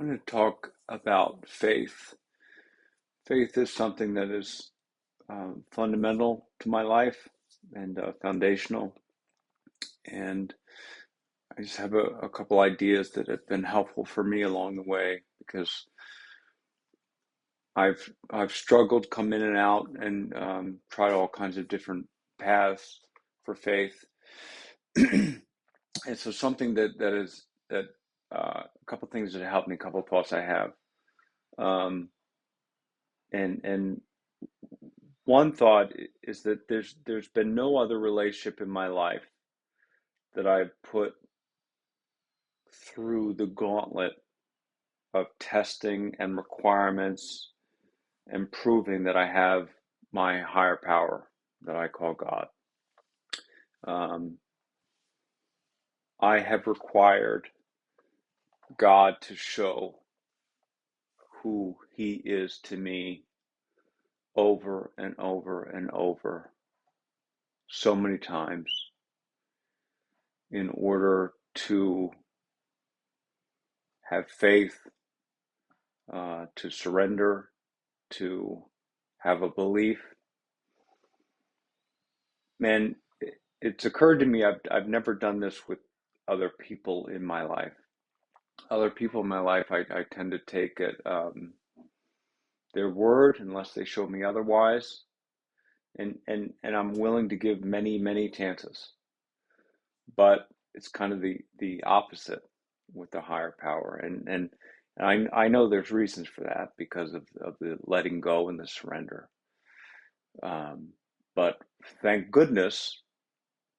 I want to talk about faith. Faith is something that is fundamental to my life and foundational. And I just have a couple ideas that have been helpful for me along the way because I've struggled, come in and out, and tried all kinds of different paths for faith. And so something that a couple things that helped me, a couple thoughts I have. Um, and one thought is that there's been no other relationship in my life that I've put through the gauntlet of testing and requirements and proving that I have my higher power that I call God. Um, I have required God to show who He is to me over and over and over so many times in order to have faith, to surrender, to have a belief. Man, it's occurred to me I've never done this with other people in my life. Other people in my life, I tend to take at their word unless they show me otherwise, and I'm willing to give many chances. But it's kind of the opposite with the higher power, and I know there's reasons for that because of the letting go and the surrender. Um, but thank goodness,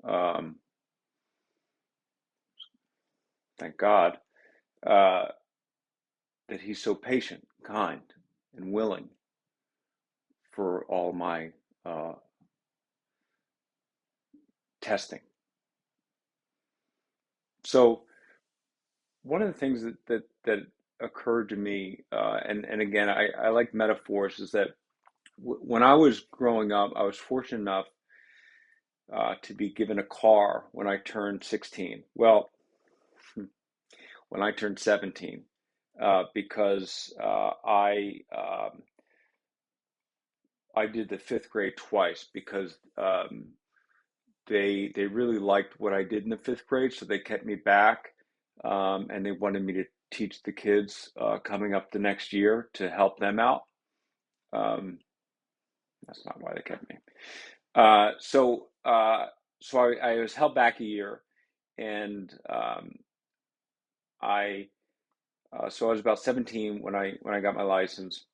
um, thank God, uh, that He's so patient, kind, and willing for all my uh, testing. So one of the things that occurred to me, and again, I like metaphors, is that when I was growing up, I was fortunate enough to be given a car when I turned 16. Well, when I turned 17, because I did the fifth grade twice because they really liked what I did in the fifth grade, so they kept me back, and they wanted me to teach the kids coming up the next year to help them out. Um, that's not why they kept me. Uh, so uh, so I was held back a year, and I so I was about 17 when I got my license,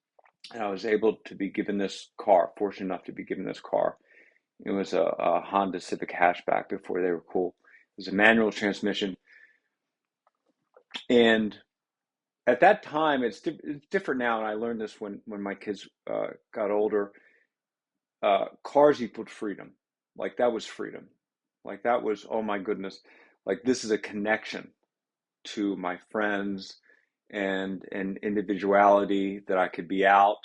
and I was able to be given this car. Fortunate enough to be given this car. It was a Honda Civic hatchback before they were cool. It was a manual transmission, and at that time, it's different now. And I learned this when my kids got older. Cars equaled freedom. Like that was freedom. Like that was, oh my goodness, like this is a connection to my friends and individuality that I could be out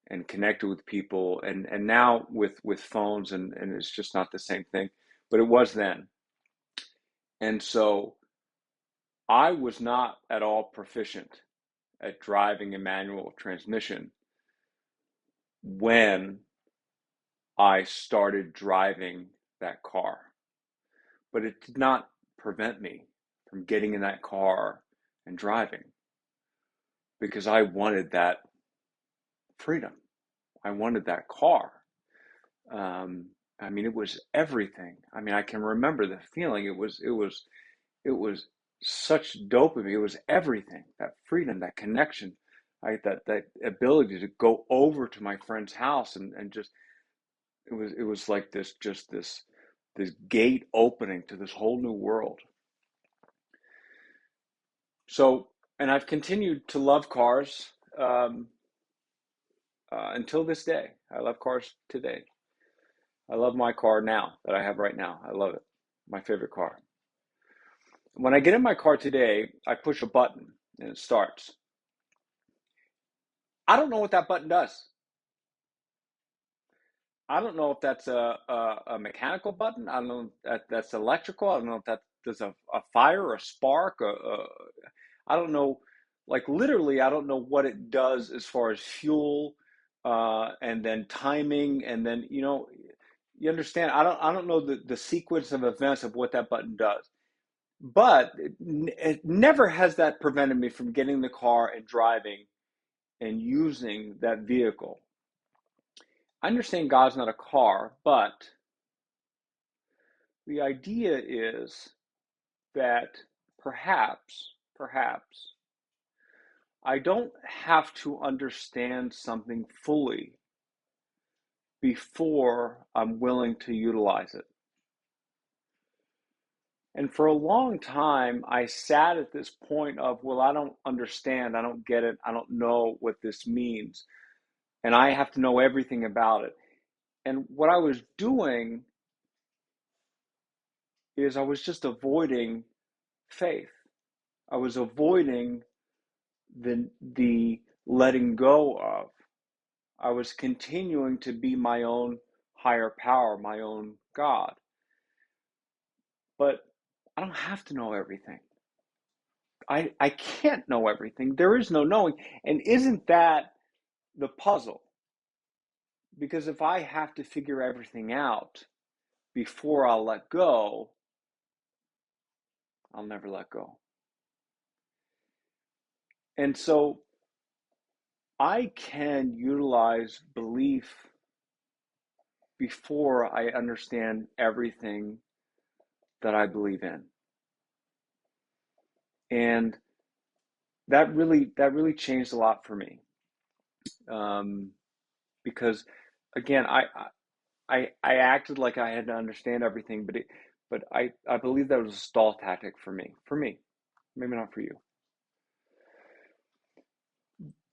and connected with people. And now with phones and it's just not the same thing. But it was then. And so I was not at all proficient at driving a manual transmission when I started driving that car. But it did not prevent me from getting in that car and driving because I wanted that freedom. I wanted that car. I mean, it was everything. I mean, I can remember the feeling. It was such dopamine. It was everything. That freedom, that connection, that ability to go over to my friend's house and just it was like this gate opening to this whole new world. So, and I've continued to love cars until this day. I love cars today. I love my car now that I have right now. I love it. My favorite car. When I get in my car today, I push a button and it starts. I don't know what that button does. I don't know if that's a mechanical button. I don't know if that's electrical. I don't know if that there's a fire or a spark. I don't know Like literally, I don't know what it does as far as fuel, and then timing, and then you understand. I don't know the sequence of events of what that button does, but it never has that prevented me from getting in the car and driving and using that vehicle. I understand God's not a car, but the idea is that perhaps I don't have to understand something fully before I'm willing to utilize it. And for a long time, I sat at this point of, well, I don't understand, I don't get it, I don't know what this means, and I have to know everything about it. And what I was doing is I was just avoiding faith. I was avoiding the letting go of. I was continuing to be my own higher power, my own God. But I don't have to know everything. I can't know everything. There is no knowing. And isn't that the puzzle? Because if I have to figure everything out before I'll let go, I'll never let go. And so I can utilize belief before I understand everything that I believe in. And that really changed a lot for me. Because again, I acted like I had to understand everything, but I believe that was a stall tactic for me. For me, maybe not for you.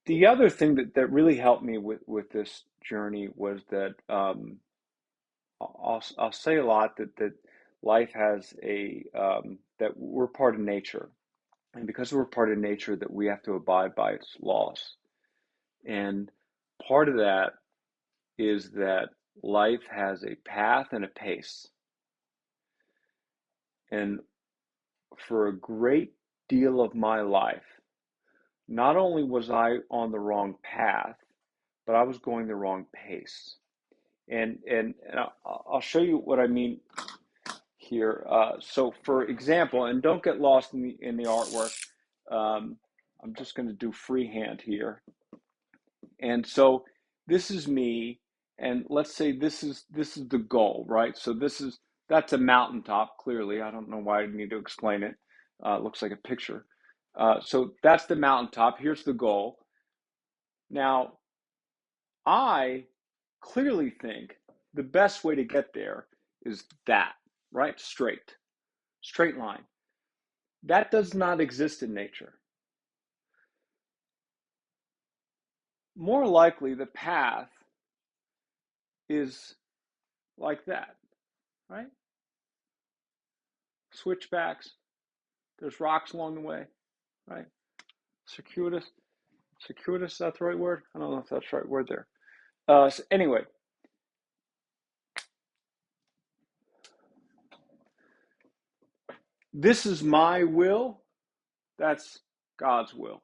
The other thing that really helped me with this journey was that I'll say a lot that life has that we're part of nature, and because we're part of nature, that we have to abide by its laws. And part of that is that life has a path and a pace. And for a great deal of my life, not only was I on the wrong path, but I was going the wrong pace. And I'll show you what I mean here. So, for example, and don't get lost in the artwork. Um, I'm just going to do freehand here. And so this is me, and let's say this is the goal, right? So that's a mountaintop. Clearly, I don't know why I need to explain it. It looks like a picture. So that's the mountaintop. Here's the goal. Now, I clearly think the best way to get there is that, right? Straight line. That does not exist in nature. More likely, the path is like that, right? Switchbacks, there's rocks along the way, right? Circuitous, circuitous, is that the right word? I don't know if that's the right word there. So anyway, this is my will, that's God's will,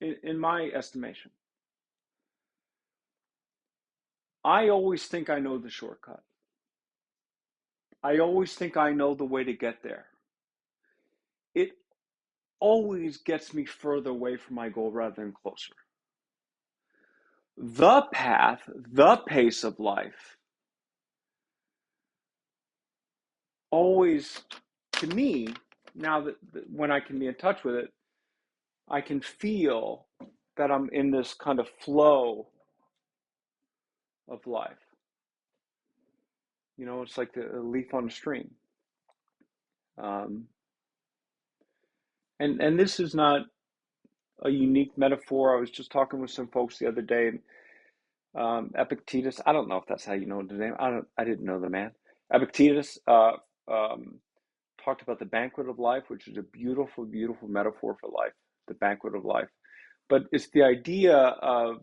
in my estimation. I always think I know the shortcut. I always think I know the way to get there. It always gets me further away from my goal rather than closer. The path, the pace of life, always, to me, now that when I can be in touch with it, I can feel that I'm in this kind of flow of life. It's like the leaf on a stream. Um, and this is not a unique metaphor. I was just talking with some folks the other day, and Epictetus. I don't know if that's how you know the name. I didn't know the man. Epictetus um, talked about the banquet of life, which is a beautiful, beautiful metaphor for life. The banquet of life, but it's the idea of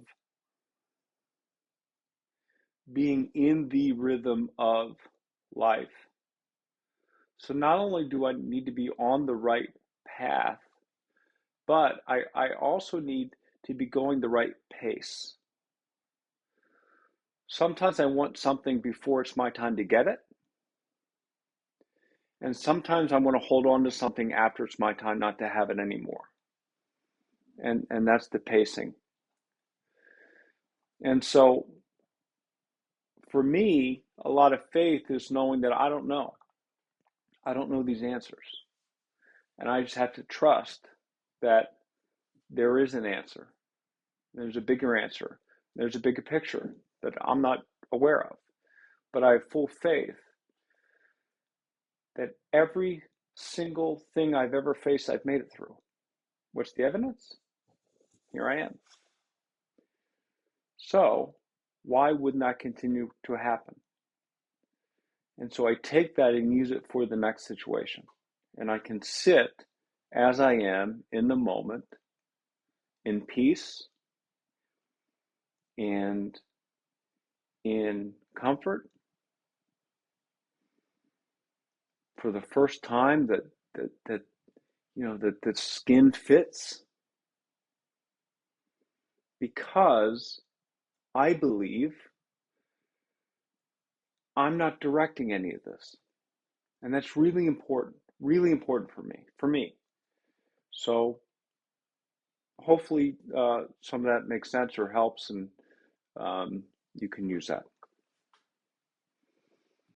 being in the rhythm of life. So not only do I need to be on the right path, but I also need to be going the right pace. Sometimes I want something before it's my time to get it, and sometimes I want to hold on to something after it's my time not to have it anymore. And that's the pacing. And so for me, a lot of faith is knowing that I don't know. I don't know these answers. And I just have to trust that there is an answer. There's a bigger answer. There's a bigger picture that I'm not aware of. But I have full faith that every single thing I've ever faced, I've made it through. What's the evidence? Here I am. So, why wouldn't that continue to happen? And so I take that and use it for the next situation. And I can sit as I am in the moment, in peace and in comfort for the first time that that the skin fits, because I believe I'm not directing any of this. And that's really important for me. So hopefully some of that makes sense or helps, and you can use that.